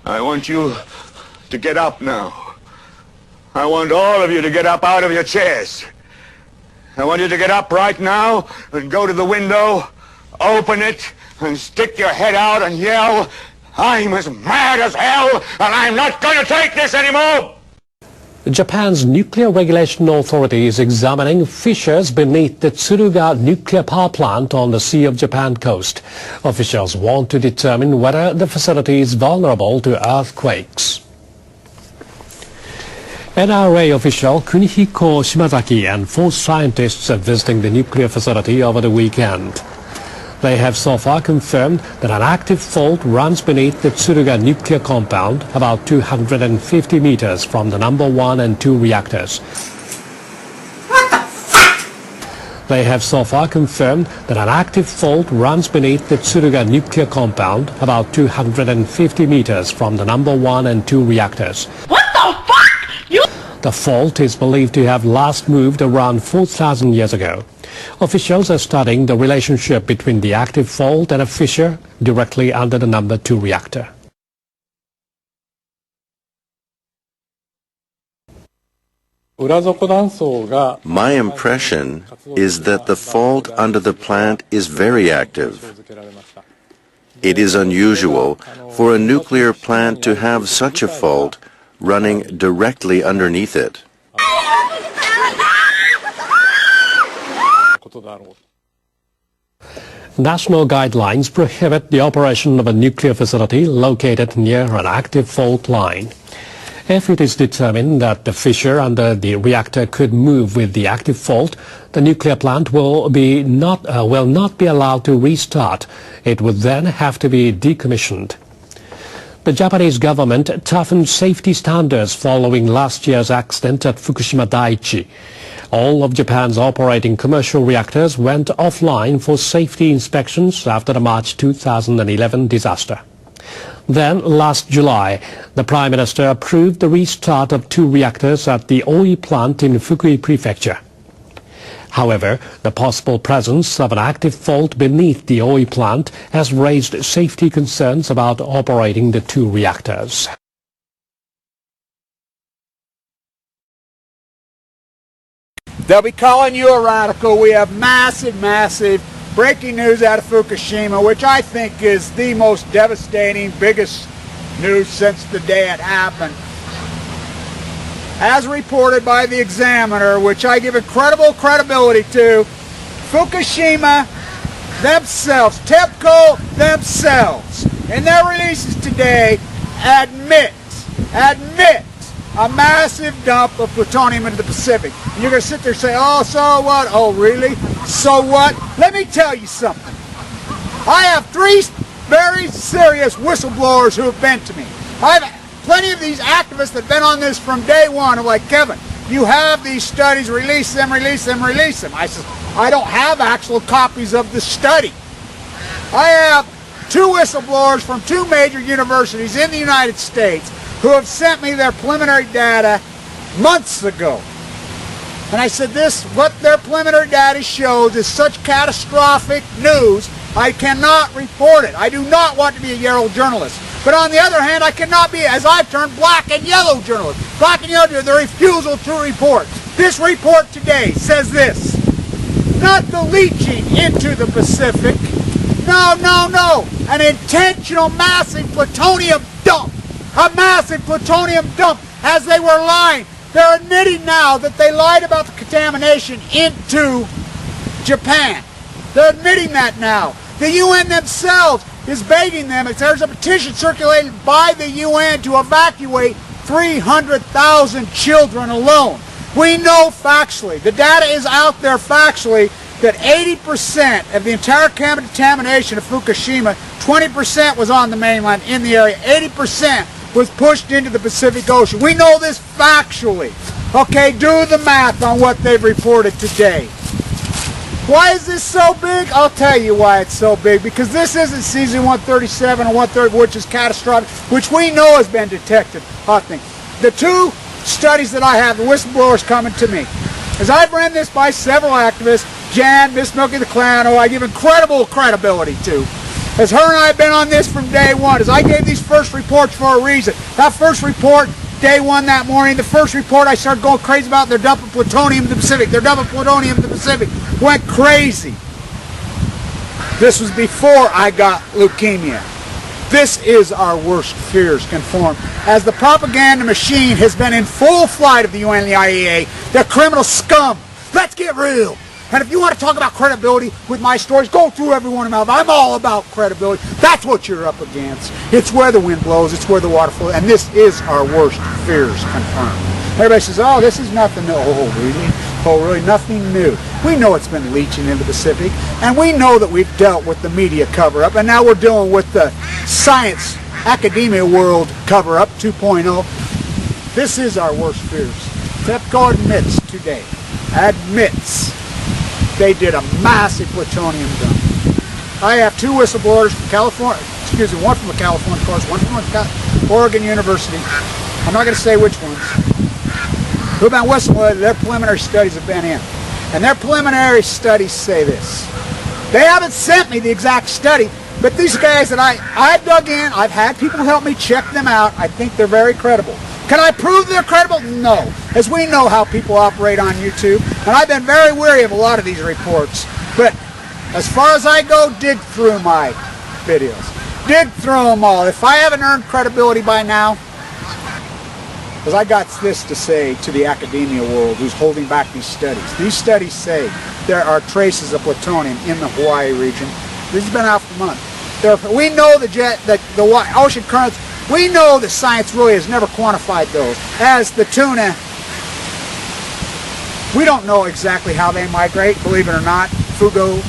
I want you to get up now. I want all of you to get up out of your chairs. I want you to get up right now and go to the window, open it, and stick your head out and yell, "I'm as mad as hell, and I'm not going to take this anymore!" Japan's Nuclear Regulation Authority is examining fissures beneath the Tsuruga nuclear power plant on the Sea of Japan coast. Officials want to determine whether the facility is vulnerable to earthquakes. NRA official Kunihiko Shimazaki and 4 scientists are visiting the nuclear facility over the weekend. They have so far confirmed that an active fault runs beneath the Tsuruga nuclear compound about 250 meters from the number 1 and 2 reactors. What the fuck? They have so far confirmed that an active fault runs beneath the Tsuruga nuclear compound about 250 meters from the number 1 and 2 reactors. What the fuck? The fault is believed to have last moved around 4,000 years ago. Officials are studying the relationship between the active fault and a fissure directly under the number 2 reactor. My impression is that the fault under the plant is very active. It is unusual for a nuclear plant to have such a fault running directly underneath it. National guidelines prohibit the operation of a nuclear facility located near an active fault line. If it is determined that the fissure under the reactor could move with the active fault, the nuclear plant will not be allowed to restart. It would then have to be decommissioned. The Japanese government toughened safety standards following last year's accident at Fukushima Daiichi. All of Japan's operating commercial reactors went offline for safety inspections after the March 2011 disaster. Then, last July, the Prime Minister approved the restart of 2 reactors at the OHI plant in Fukui Prefecture. However, the possible presence of an active fault beneath the OHI plant has raised safety concerns about operating the 2 reactors. They'll be calling you a radical. We have massive breaking news out of Fukushima, which I think is the most devastating, biggest news since the day it happened. As reported by the Examiner, which I give incredible credibility to, Fukushima themselves, TEPCO themselves, in their releases today, admit a massive dump of plutonium into the Pacific. And you're going to sit there and say, oh, so what? Oh, really? So what? Let me tell you something. I have 3 very serious whistleblowers who have been to me. I've plenty of these activists that have been on this from day one are like, Kevin, you have these studies, release them. I said, I don't have actual copies of the study. I have 2 whistleblowers from 2 major universities in the United States who have sent me their preliminary data months ago. And I said, what their preliminary data shows is such catastrophic news, I cannot report it. I do not want to be a yellow journalist. But on the other hand, I cannot be, as I've turned, black and yellow journalist. Black and yellow, the refusal to report. This report today says this: not the leaching into the Pacific. No. An intentional massive plutonium dump. A massive plutonium dump as they were lying. They're admitting now that they lied about the contamination into Japan. They're admitting that now. The UN themselves is begging them. There's a petition circulated by the UN to evacuate 300,000 children alone. We know factually, the data is out there factually, that 80% of the entire contamination of Fukushima, 20% was on the mainland in the area, 80% was pushed into the Pacific Ocean. We know this factually. Okay, do the math on what they've reported today. Why is this so big? I'll tell you why it's so big. Because this isn't season 137 or 130, which is catastrophic, which we know has been detected. I think the 2 studies that I have, the whistleblowers coming to me, as I've ran this by several activists, Jan, MsMilkytheclown, who I give incredible credibility to, as her and I have been on this from day one, as I gave these first reports for a reason. That first report, day one that morning, the first report I started going crazy about, they're dumping plutonium in the Pacific, they're dumping plutonium in the Pacific. Went crazy. This was before I got leukemia. This is our worst fears confirmed. As the propaganda machine has been in full flight of the UN and the IAEA, they're criminal scum. Let's get real. And if you want to talk about credibility with my stories, go through every one of them. I'm all about credibility. That's what you're up against. It's where the wind blows. It's where the water flows. And this is our worst fears confirmed. Everybody says, oh, this is nothing new. Oh, really? Oh, really? Nothing new. We know it's been leaching in the Pacific. And we know that we've dealt with the media cover-up. And now we're dealing with the science, academia world cover-up 2.0. This is our worst fears. TEPCO admits today, they did a massive plutonium dump. I have two whistleblowers from California, one from a California course, one from Oregon University. I'm not going to say which ones. Who've been whistleblowing, their preliminary studies have been in. And their preliminary studies say this. They haven't sent me the exact study, but these guys that I've dug in, I've had people help me check them out. I think they're very credible. Can I prove they're credible? No. As we know how people operate on YouTube, and I've been very wary of a lot of these reports. But as far as I go, dig through my videos. Dig through them all. If I haven't earned credibility by now, because I got this to say to the academia world who's holding back these studies. These studies say there are traces of plutonium in the Hawaii region. This has been out for months. We know the ocean currents. We know that science really has never quantified those. As the tuna, we don't know exactly how they migrate, believe it or not. Fugos.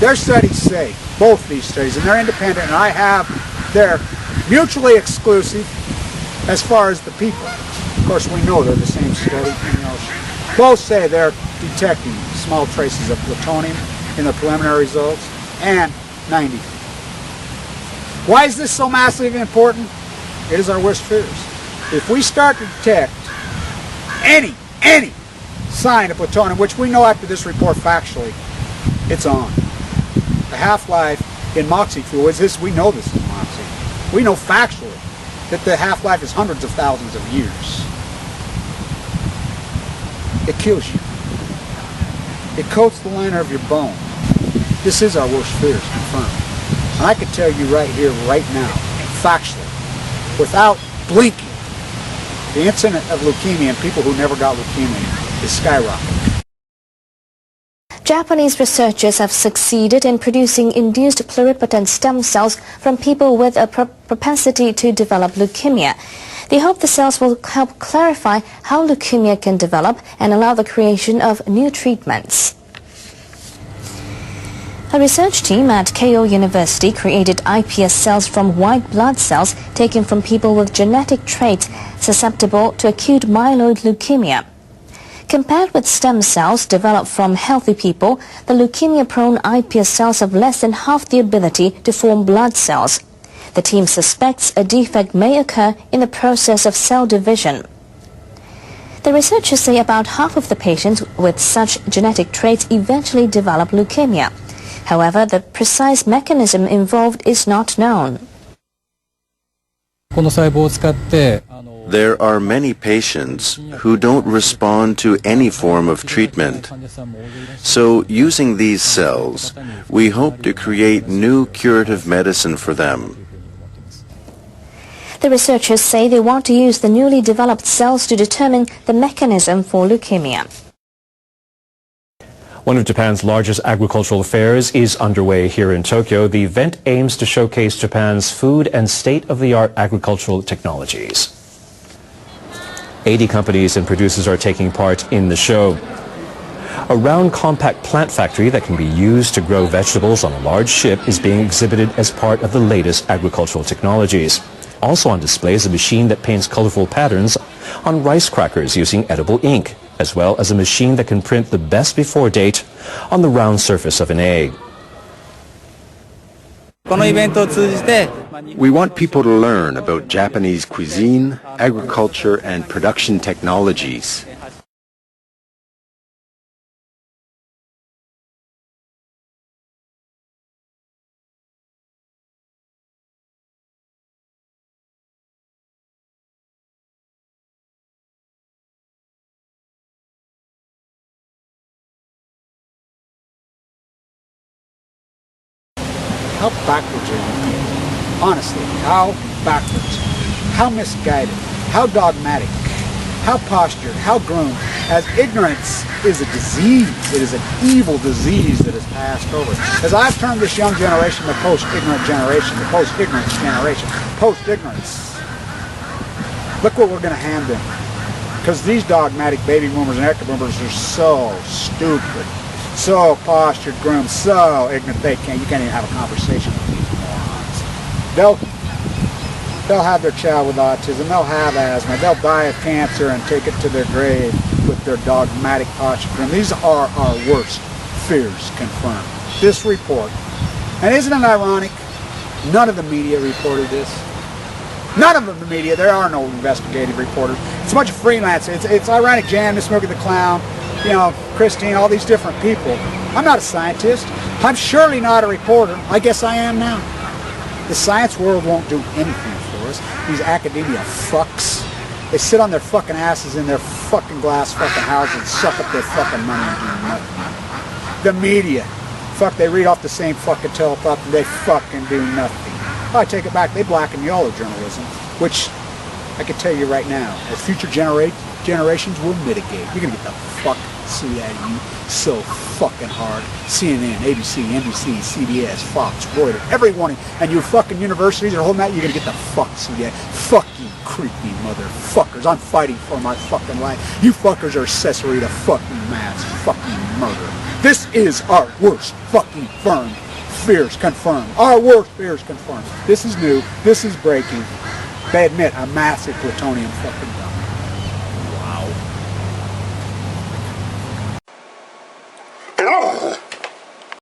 Their studies say, both these studies, and they're independent, and they're mutually exclusive as far as the people. Of course, we know they're the same study in the ocean. Both say they're detecting small traces of plutonium in the preliminary results, and 90. Why is this so massively important? It is our worst fears. If we start to detect any sign of plutonium, which we know after this report factually, it's on. The half-life in MOXIE fluids, we know this is MOXIE. We know factually that the half-life is hundreds of thousands of years. It kills you. It coats the liner of your bone. This is our worst fears confirmed. And I can tell you right here, right now, factually, without blinking, the incidence of leukemia in people who never got leukemia is skyrocketing. Japanese researchers have succeeded in producing induced pluripotent stem cells from people with a propensity to develop leukemia. They hope the cells will help clarify how leukemia can develop and allow the creation of new treatments. A research team at Keio University created iPS cells from white blood cells taken from people with genetic traits susceptible to acute myeloid leukemia. Compared with stem cells developed from healthy people, the leukemia-prone iPS cells have less than half the ability to form blood cells. The team suspects a defect may occur in the process of cell division. The researchers say about half of the patients with such genetic traits eventually develop leukemia. However, the precise mechanism involved is not known. There are many patients who don't respond to any form of treatment. So, using these cells, we hope to create new curative medicine for them. The researchers say they want to use the newly developed cells to determine the mechanism for leukemia. One of Japan's largest agricultural fairs is underway here in Tokyo. The event aims to showcase Japan's food and state-of-the-art agricultural technologies. 80 companies and producers are taking part in the show. A round compact plant factory that can be used to grow vegetables on a large ship is being exhibited as part of the latest agricultural technologies. Also on display is a machine that paints colorful patterns on rice crackers using edible ink, as well as a machine that can print the best before date on the round surface of an egg. We want people to learn about Japanese cuisine, agriculture, and production technologies. How backwards are you people? Honestly, how backwards? How misguided? How dogmatic? How postured? How groomed? As ignorance is a disease. It is an evil disease that has passed over. As I've termed this young generation the post-ignorant generation, the post-ignorance generation, post-ignorance. Look what we're going to hand them. Because these dogmatic baby boomers and echo boomers are so stupid, so postured, groomed, so ignorant you can't even have a conversation with these morons. They'll have their child with autism, they'll have asthma, they'll die of cancer and take it to their grave with their dogmatic posture. And these are our worst fears confirmed. This report, and isn't it ironic, none of the media reported this. None of the media, there are no investigative reporters. It's a bunch of freelance. It's ironic, Jan, MsMilkytheclown, you know, Christine, all these different people. I'm not a scientist. I'm surely not a reporter. I guess I am now. The science world won't do anything for us. These academia fucks, they sit on their fucking asses in their fucking glass fucking houses and suck up their fucking money and do nothing. The media, fuck, they read off the same fucking teleprompter and they fucking do nothing. I take it back, they blacken yellow journalism, which I can tell you right now, as future generations will mitigate. You're gonna get the fuck sued out of you so fucking hard. CNN, ABC, NBC, CBS, Fox, Reuters, everyone, and your fucking universities are holding out, you're gonna get the fuck sued out. Fuck you, creepy motherfuckers. I'm fighting for my fucking life. You fuckers are accessory to fucking mass fucking murder. This is our worst fucking fears confirmed. Our worst fears confirmed. This is new. This is breaking. They admit a massive plutonium fucking bomb.